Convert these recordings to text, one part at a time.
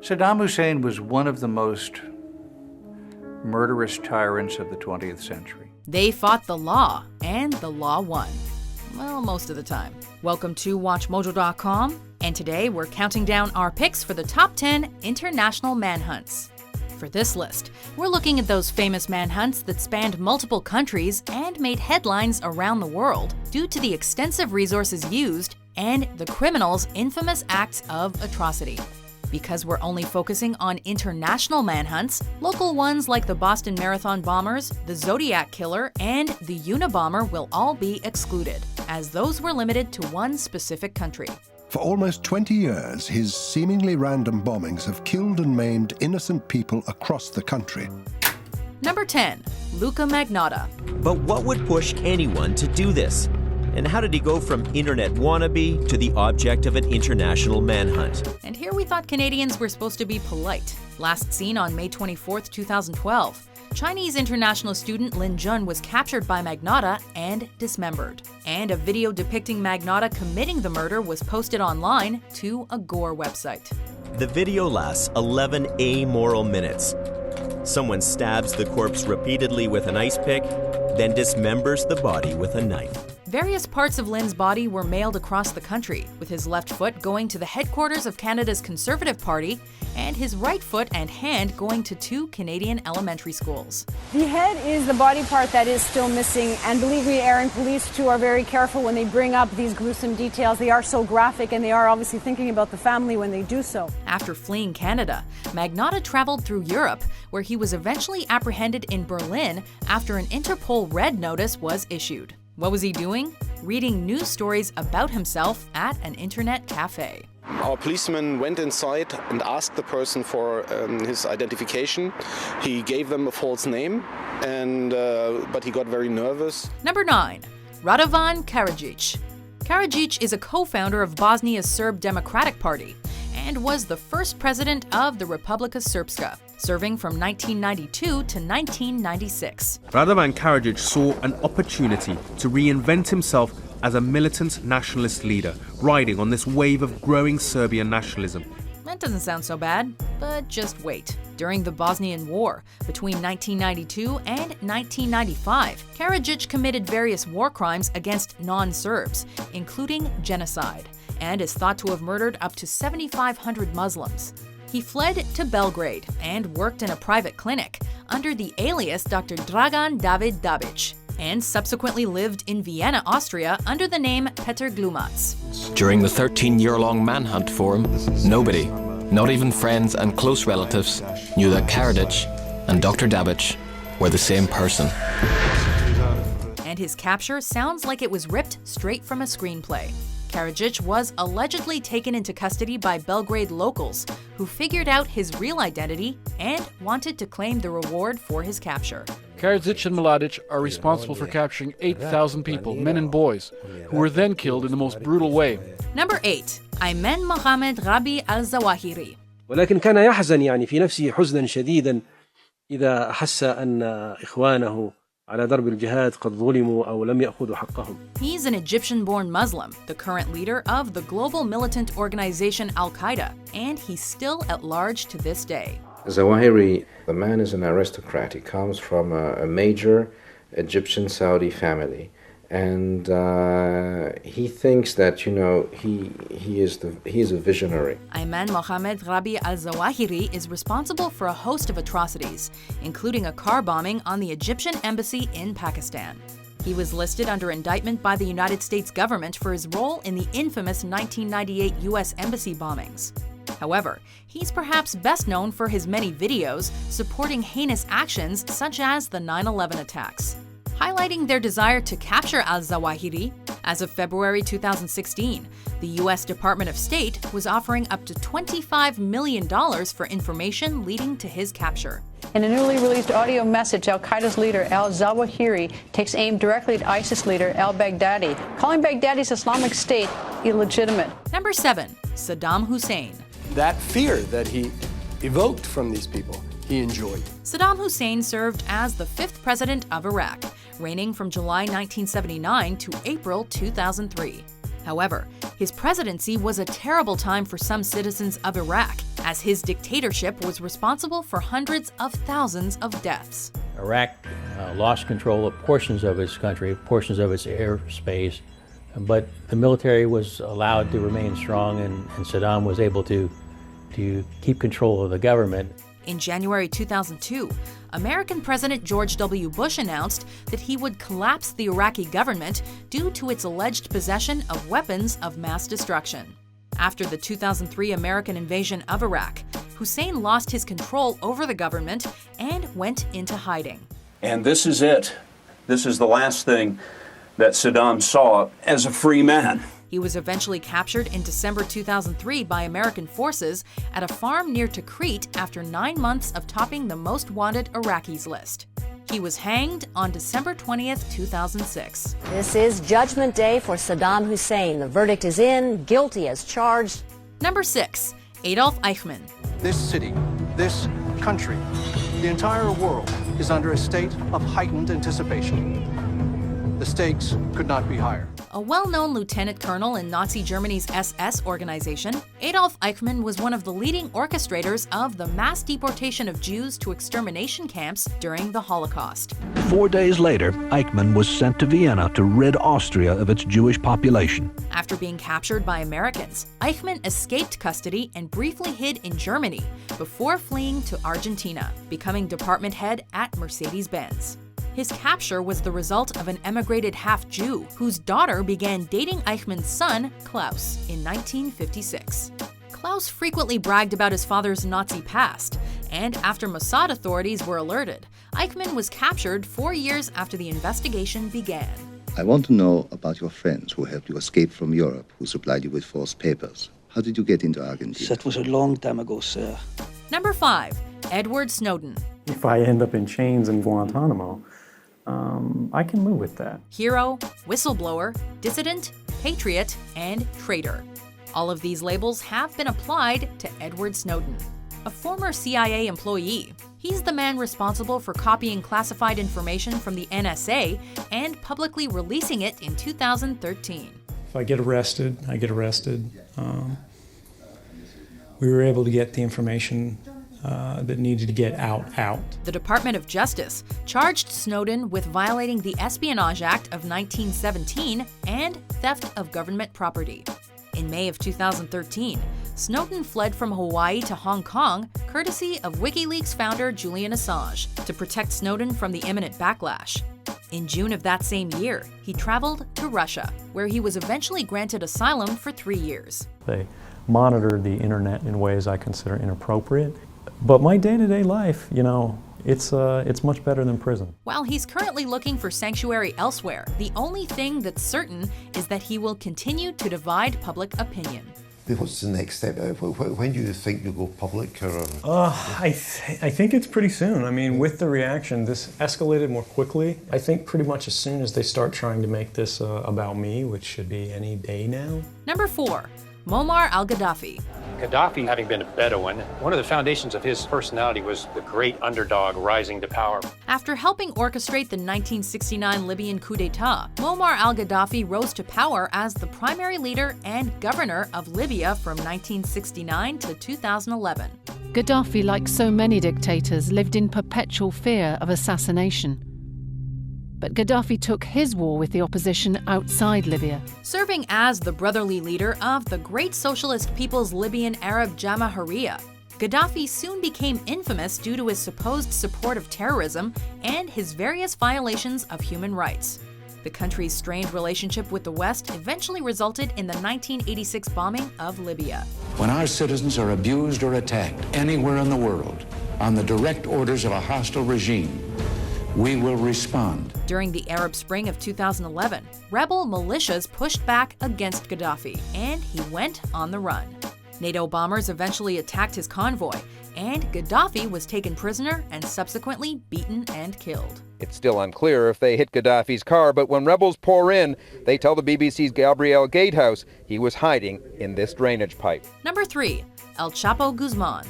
Saddam Hussein was one of the most murderous tyrants of the 20th century. They fought the law, and the law won. Well, most of the time. Welcome to WatchMojo.com, and today we're counting down our picks for the top 10 international manhunts. For this list, we're looking at those famous manhunts that spanned multiple countries and made headlines around the world due to the extensive resources used and the criminals' infamous acts of atrocity. Because we're only focusing on international manhunts, local ones like the Boston Marathon bombers, the Zodiac killer, and the Unabomber will all be excluded, as those were limited to one specific country. For almost 20 years, his seemingly random bombings have killed and maimed innocent people across the country. Number 10. Luca Magnotta. But what would push anyone to do this? And how did he go from internet wannabe to the object of an international manhunt? And here we thought Canadians were supposed to be polite. Last seen on May 24, 2012. Chinese international student Lin Jun was captured by Magnotta and dismembered. And a video depicting Magnotta committing the murder was posted online to a gore website. The video lasts 11 amoral minutes. Someone stabs the corpse repeatedly with an ice pick, then dismembers the body with a knife. Various parts of Lin's body were mailed across the country, with his left foot going to the headquarters of Canada's Conservative Party and his right foot and hand going to 2 Canadian elementary schools. The head is the body part that is still missing, and believe me, Aaron, police too are very careful when they bring up these gruesome details. They are so graphic, and they are obviously thinking about the family when they do so. After fleeing Canada, Magnotta traveled through Europe, where he was eventually apprehended in Berlin after an Interpol Red Notice was issued. What was he doing? Reading news stories about himself at an internet cafe. Our policeman went inside and asked the person for his identification. He gave them a false name, but he got very nervous. Number 9. Radovan Karadzic. Karadzic is a co-founder of Bosnia's Serb Democratic Party and was the first president of the Republika Srpska, serving from 1992 to 1996. Radovan Karadzic saw an opportunity to reinvent himself as a militant nationalist leader, riding on this wave of growing Serbian nationalism. That doesn't sound so bad, but just wait. During the Bosnian War, between 1992 and 1995, Karadzic committed various war crimes against non-Serbs, including genocide, and is thought to have murdered up to 7,500 Muslims. He fled to Belgrade and worked in a private clinic under the alias Dr. Dragan David Dabic, and subsequently lived in Vienna, Austria under the name Petar Glumac. During the 13-year-long manhunt for him, nobody, not even friends and close relatives, knew that Karadzic and Dr. Dabic were the same person. And his capture sounds like it was ripped straight from a screenplay. Karadzic was allegedly taken into custody by Belgrade locals who figured out his real identity and wanted to claim the reward for his capture. Karadzic and Mladic are responsible for capturing 8,000 people, men and boys, who were then killed in the most brutal way. Number 8. Ayman Mohammed Rabi al-Zawahiri. ولكن كان يحزن يعني في نفسه حزنا شديدا إذا أحس أن إخوانه على درب الجهاد قد ظلموا أو لم يأخذوا حقهم. He's an Egyptian-born Muslim, the current leader of the global militant organization al-Qaeda, and he's still at large to this day. Zawahiri, the man is an aristocrat. He comes from a major Egyptian Saudi family, and he thinks that, you know, he is a visionary. Ayman Mohammed Rabi al-Zawahiri is responsible for a host of atrocities, including a car bombing on the Egyptian embassy in Pakistan. He was listed under indictment by the United States government for his role in the infamous 1998 U.S. embassy bombings. However, he's perhaps best known for his many videos supporting heinous actions such as the 9/11 attacks. Highlighting their desire to capture al-Zawahiri, as of February 2016, the U.S. Department of State was offering up to $25 million for information leading to his capture. In a newly released audio message, al-Qaeda's leader al-Zawahiri takes aim directly at ISIS leader al-Baghdadi, calling Baghdadi's Islamic State illegitimate. Number 7. Saddam Hussein. That fear that he evoked from these people, he enjoyed. Saddam Hussein served as the 5th president of Iraq, reigning from July 1979 to April 2003. However, his presidency was a terrible time for some citizens of Iraq, as his dictatorship was responsible for hundreds of thousands of deaths. Iraq lost control of portions of its country, portions of its airspace, but the military was allowed to remain strong, and Saddam was able to keep control of the government. In January 2002, American President George W. Bush announced that he would collapse the Iraqi government due to its alleged possession of weapons of mass destruction. After the 2003 American invasion of Iraq, Hussein lost his control over the government and went into hiding. And this is it. This is the last thing that Saddam saw as a free man. He was eventually captured in December 2003 by American forces at a farm near Tikrit after 9 months of topping the most wanted Iraqis list. He was hanged on December 20th, 2006. This is Judgment Day for Saddam Hussein. The verdict is in, guilty as charged. Number 6, Adolf Eichmann. This city, this country, the entire world is under a state of heightened anticipation. The stakes could not be higher. A well-known lieutenant colonel in Nazi Germany's SS organization, Adolf Eichmann was one of the leading orchestrators of the mass deportation of Jews to extermination camps during the Holocaust. 4 days later, Eichmann was sent to Vienna to rid Austria of its Jewish population. After being captured by Americans, Eichmann escaped custody and briefly hid in Germany before fleeing to Argentina, becoming department head at Mercedes-Benz. His capture was the result of an emigrated half-Jew whose daughter began dating Eichmann's son, Klaus, in 1956. Klaus frequently bragged about his father's Nazi past, and after Mossad authorities were alerted, Eichmann was captured 4 years after the investigation began. I want to know about your friends who helped you escape from Europe, who supplied you with false papers. How did you get into Argentina? That was a long time ago, sir. Number 5, Edward Snowden. If I end up in chains in Guantanamo, I can live with that. Hero, whistleblower, dissident, patriot, and traitor. All of these labels have been applied to Edward Snowden, a former CIA employee. He's the man responsible for copying classified information from the NSA and publicly releasing it in 2013. If I get arrested, I get arrested. We were able to get the information that needed to get out. The Department of Justice charged Snowden with violating the Espionage Act of 1917 and theft of government property. In May of 2013, Snowden fled from Hawaii to Hong Kong, courtesy of WikiLeaks founder Julian Assange, to protect Snowden from the imminent backlash. In June of that same year, he traveled to Russia, where he was eventually granted asylum for 3 years. They monitored the internet in ways I consider inappropriate. But my day-to-day life, it's much better than prison. While he's currently looking for sanctuary elsewhere, the only thing that's certain is that he will continue to divide public opinion. What's the next step? When do you think you'll go public? I think it's pretty soon. I mean, with the reaction, this escalated more quickly. I think pretty much as soon as they start trying to make this about me, which should be any day now. Number 4, Muammar al-Gaddafi. Gaddafi, having been a Bedouin, one of the foundations of his personality was the great underdog rising to power. After helping orchestrate the 1969 Libyan coup d'etat, Muammar al-Gaddafi rose to power as the primary leader and governor of Libya from 1969 to 2011. Gaddafi, like so many dictators, lived in perpetual fear of assassination. But Gaddafi took his war with the opposition outside Libya. Serving as the brotherly leader of the Great Socialist People's Libyan Arab Jamahiriya, Gaddafi soon became infamous due to his supposed support of terrorism and his various violations of human rights. The country's strained relationship with the West eventually resulted in the 1986 bombing of Libya. When our citizens are abused or attacked anywhere in the world on the direct orders of a hostile regime, we will respond. During the Arab Spring of 2011, rebel militias pushed back against Gaddafi, and he went on the run. NATO bombers eventually attacked his convoy, and Gaddafi was taken prisoner and subsequently beaten and killed. It's still unclear if they hit Gaddafi's car, but when rebels pour in, they tell the BBC's Gabriel Gatehouse he was hiding in this drainage pipe. Number 3, El Chapo Guzman.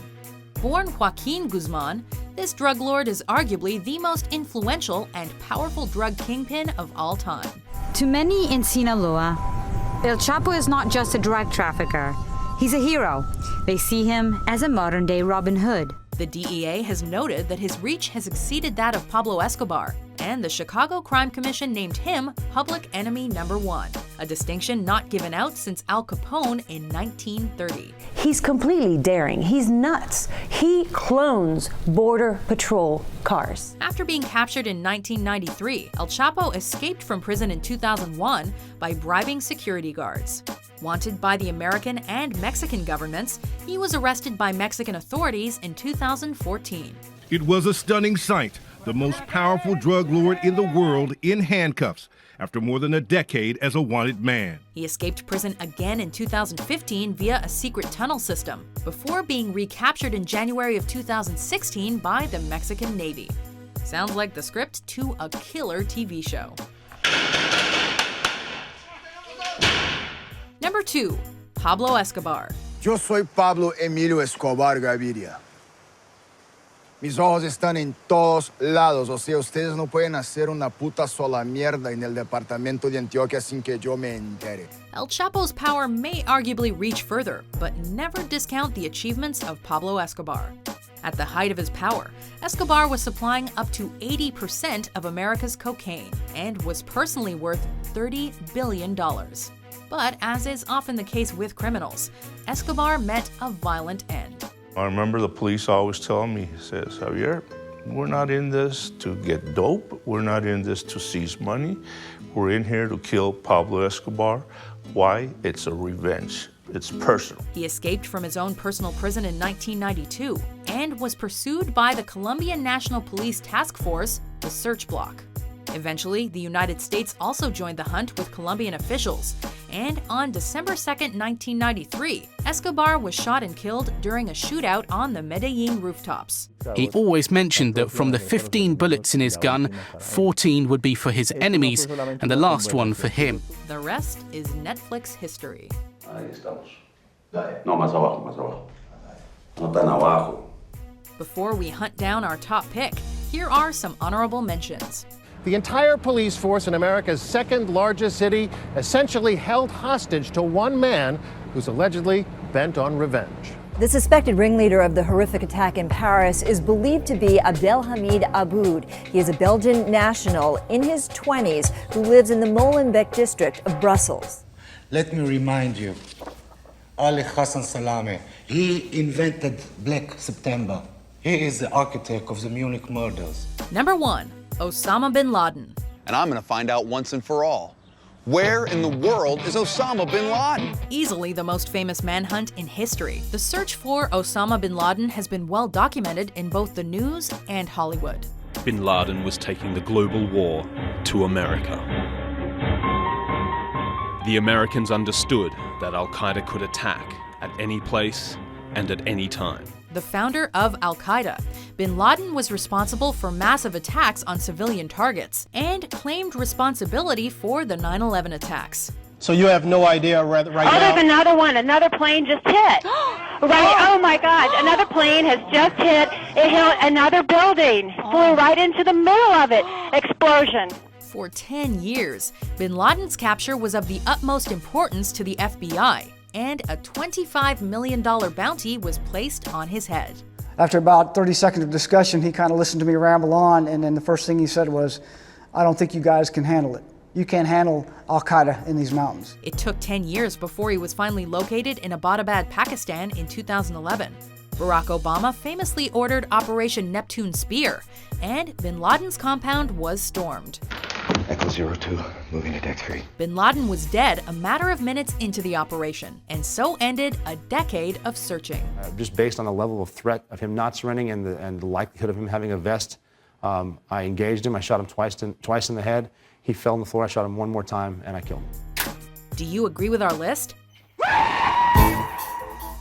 Born Joaquin Guzman, this drug lord is arguably the most influential and powerful drug kingpin of all time. To many in Sinaloa, El Chapo is not just a drug trafficker. He's a hero, They see him as a modern-day Robin Hood. The DEA has noted that his reach has exceeded that of Pablo Escobar, and the Chicago Crime Commission named him Public Enemy #1, a distinction not given out since Al Capone in 1930. He's completely daring. He's nuts. He clones Border Patrol cars. After being captured in 1993, El Chapo escaped from prison in 2001 by bribing security guards. Wanted by the American and Mexican governments, he was arrested by Mexican authorities in 2014. It was a stunning sight. The most powerful drug lord in the world in handcuffs after more than a decade as a wanted man. He escaped prison again in 2015 via a secret tunnel system, before being recaptured in January of 2016 by the Mexican Navy. Sounds like the script to a killer TV show. Number 2, Pablo Escobar. Yo soy Pablo Emilio Escobar Gaviria. Mis ojos están en todos lados, o sea, ustedes no pueden hacer una puta sola mierda en el departamento de Antioquia sin que yo me entere. El Chapo's power may arguably reach further, but never discount the achievements of Pablo Escobar. At the height of his power, Escobar was supplying up to 80% of America's cocaine and was personally worth $30 billion. But as is often the case with criminals, Escobar met a violent end. I remember the police always telling me, he says, Javier, we're not in this to get dope. We're not in this to seize money. We're in here to kill Pablo Escobar. Why? It's a revenge. It's personal. He escaped from his own personal prison in 1992 and was pursued by the Colombian National Police Task Force, the Search Block. Eventually, the United States also joined the hunt with Colombian officials, and on December 2, 1993, Escobar was shot and killed during a shootout on the Medellin rooftops. He always mentioned that from the 15 bullets in his gun, 14 would be for his enemies and the last one for him. The rest is Netflix history. Before we hunt down our top pick, here are some honorable mentions. The entire police force in America's second largest city essentially held hostage to one man who's allegedly bent on revenge. The suspected ringleader of the horrific attack in Paris is believed to be Abdelhamid Aboud. He is a Belgian national in his 20s who lives in the Molenbeek district of Brussels. Let me remind you, Hassan Salameh, he invented Black September. He is the architect of the Munich murders. Number 1. Osama bin Laden. And I'm going to find out once and for all. Where in the world is Osama bin Laden? Easily the most famous manhunt in history, the search for Osama bin Laden has been well documented in both the news and Hollywood. Bin Laden was taking the global war to America. The Americans understood that al-Qaeda could attack at any place and at any time. The founder of al-Qaeda, bin Laden was responsible for massive attacks on civilian targets and claimed responsibility for the 9/11 attacks. So you have no idea right now? Oh, there's another one. Another plane just hit. Right. Oh my God. Another plane has just hit. It hit another building. Flew right into the middle of it. Explosion. For 10 years, bin Laden's capture was of the utmost importance to the FBI, and a $25 million bounty was placed on his head. After about 30 seconds of discussion, he kind of listened to me ramble on, and then the first thing he said was, I don't think you guys can handle it. You can't handle al-Qaeda in these mountains. It took 10 years before he was finally located in Abbottabad, Pakistan in 2011. Barack Obama famously ordered Operation Neptune Spear, and bin Laden's compound was stormed. Echo 02, moving to deck 3. Bin Laden was dead a matter of minutes into the operation, and so ended a decade of searching. Just based on the level of threat of him not surrendering and the likelihood of him having a vest, I engaged him. I shot him twice in the head. He fell on the floor. I shot him one more time, and I killed him. Do you agree with our list?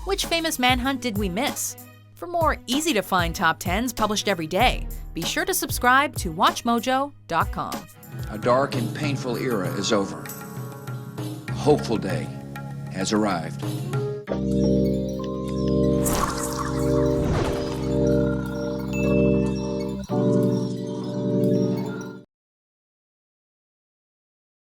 Which famous manhunt did we miss? For more easy-to-find top 10s published every day, be sure to subscribe to WatchMojo.com. A dark and painful era is over. A hopeful day has arrived.